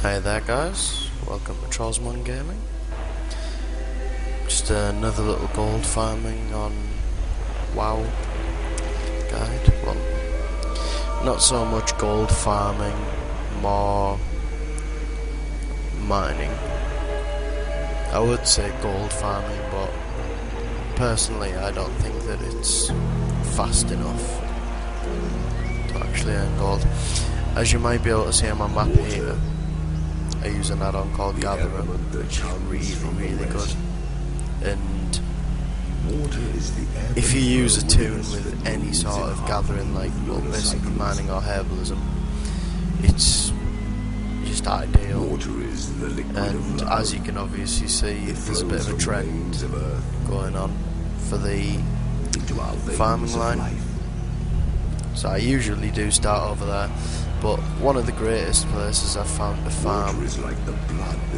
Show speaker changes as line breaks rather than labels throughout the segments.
Hi there guys, welcome to Trollsmon Gaming. Just another little gold farming on WoW guide. Well, not so much gold farming, more mining. I would say gold farming, but personally I don't think that it's fast enough to actually earn gold. As you might be able to see on my map here, I use an add-on called Gatherer, which is really good. And if you use a tune with any sort of gathering, like basically mining or herbalism, it's just ideal. And as you can obviously see, there's a bit of a trend going on for the farming line. So I usually do start over there. But one of the greatest places I've found to farm,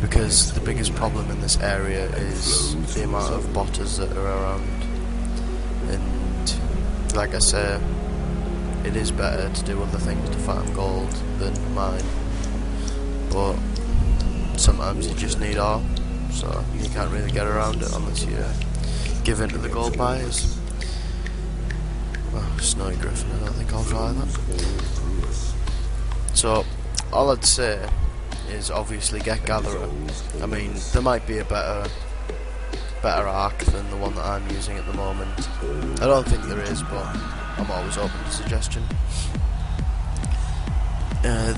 because the biggest problem in this area is the amount of botters that are around. And like I say, it is better to do other things to farm gold than mine. But sometimes you just need ore, so you can't really get around it unless you give in to the gold buyers. Oh, Snowy Griffin, I don't think I'll try that. So, all I'd say is obviously get Gatherer. I mean, there might be a better arc than the one that I'm using at the moment. I don't think there is, but I'm always open to suggestion.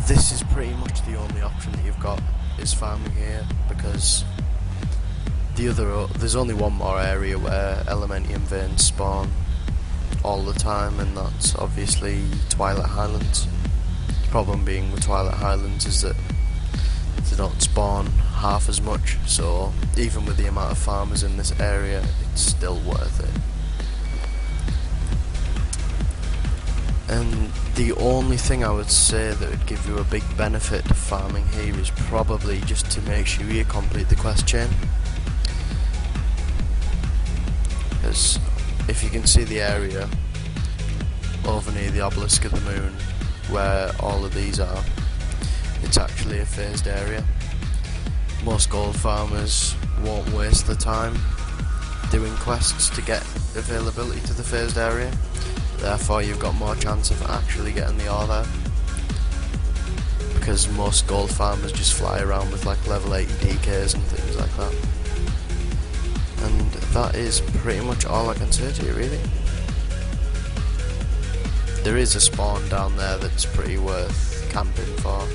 This is pretty much the only option that you've got, is farming here, because there's only one more area where Elementium veins spawn all the time, and that's obviously Twilight Highlands. Problem being with Twilight Highlands is that they don't spawn half as much, so even with the amount of farmers in this area, it's still worth it. And the only thing I would say that would give you a big benefit to farming here is probably just to make sure you complete the quest chain. Because if you can see the area over near the obelisk of the moon, where all of these are, it's actually a phased area. Most gold farmers won't waste the time doing quests to get availability to the phased area, therefore you've got more chance of actually getting the ore there, because most gold farmers just fly around with like level 80 DKs and things like that. And that is pretty much all I can say to you, really. There is a spawn down there that's pretty worth camping for.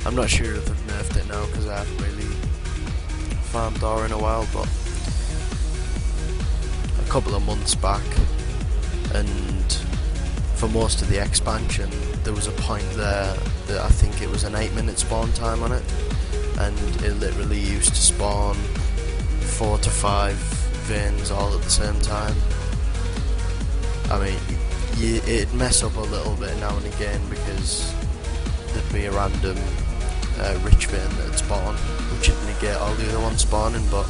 I'm not sure if they've nerfed it now because I haven't really farmed ore in a while, but a couple of months back, and for most of the expansion, there was a point there that I think it was an 8-minute spawn time on it, and it literally used to spawn 4 to 5 veins all at the same time. I mean, it'd mess up a little bit now and again because there'd be a random rich vein that'd spawn, which would negate all the other ones spawning, but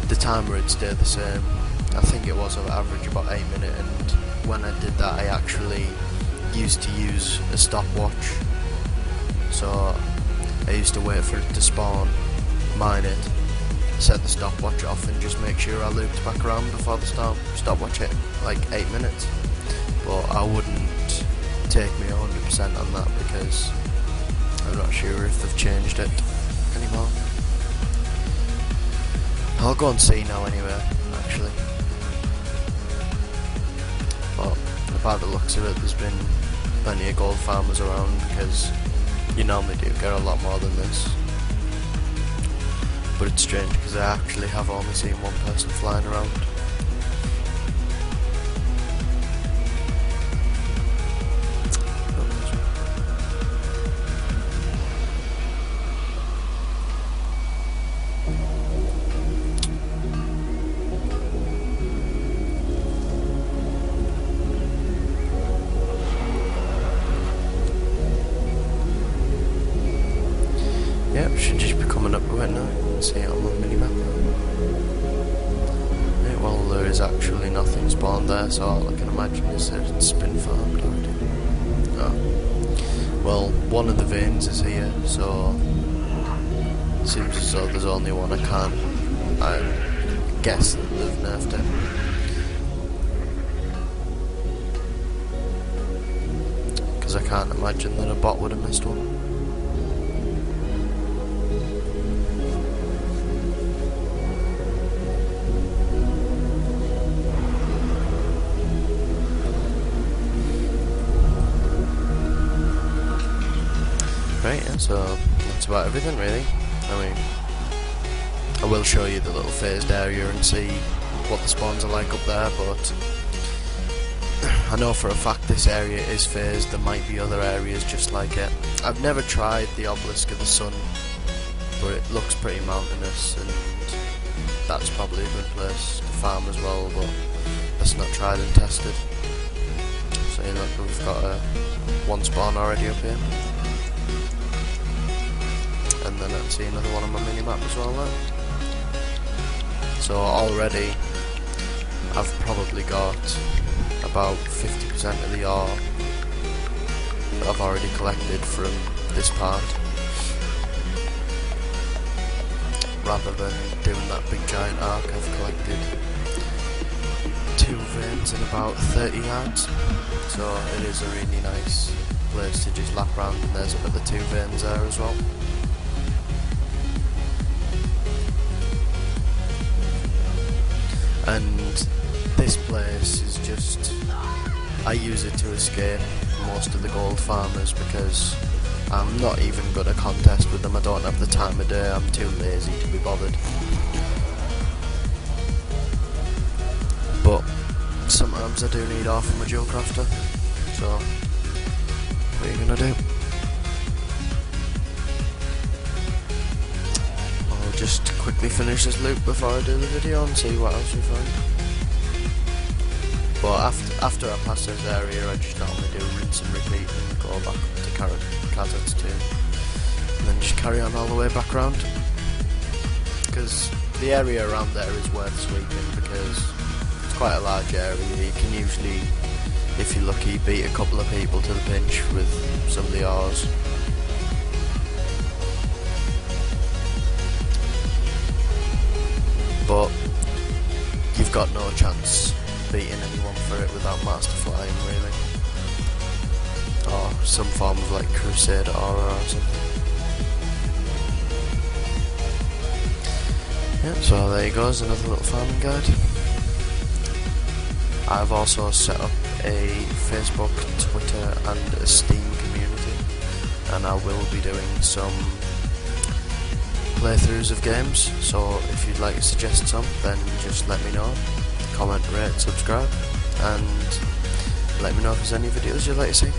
the timer would stay the same. I think it was on average about 8 minutes, and when I did that I actually used to use a stopwatch, so I used to wait for it to spawn, mine it, set the stopwatch off and just make sure I looped back around before the stopwatch hit like 8 minutes. But I wouldn't take me 100% on that because I'm not sure if they've changed it anymore. I'll go and see now anyway, actually. But by the looks of it, there's been plenty of gold farmers around, because you normally do get a lot more than this. But it's strange because I actually have only seen one person flying around. Yep, should just be coming up right now. You can see it on the minimap. Yeah, well, there is actually nothing spawned there, so all I can imagine is that it's been farmed already. Oh. Well, one of the veins is here, so it seems as though there's only one. I guess that they've nerfed it. Because I can't imagine that a bot would have missed one. Right, yeah, so that's about everything really. I mean, I will show you the little phased area and see what the spawns are like up there, but I know for a fact this area is phased. There might be other areas just like it. I've never tried the Obelisk of the Sun, but it looks pretty mountainous, and that's probably a good place to farm as well, but that's not tried and tested. So you look, we've got one spawn already up here. And then I can see another one on my mini-map as well there. So already I've probably got about 50% of the ore that I've already collected from this part, rather than doing that big giant arc. I've collected 2 veins in about 30 yards, so it is a really nice place to just lap around, and there's about the 2 veins there as well. And this place is just, I use it to escape most of the gold farmers, because I'm not even good at contest with them. I don't have the time of day, I'm too lazy to be bothered. But sometimes I do need off from a dual crafter, so what are you gonna do? I'll just quickly finish this loop before I do the video and see what else we find. But after I pass this area, I just normally do rinse and repeat and go back up to Carrots 2, and then just carry on all the way back around, because the area around there is worth sweeping, because it's quite a large area. You can usually, if you're lucky, beat a couple of people to the pinch with some of the ores. But you've got no chance beating anyone for it without master flying, really, or some form of like Crusade aura or something. Yeah, so there you go, another little farming guide. I've also set up a Facebook, Twitter and a Steam community, and I will be doing some playthroughs of games, so if you'd like to suggest some, then just let me know. Comment, rate, subscribe, and let me know if there's any videos you'd like to see.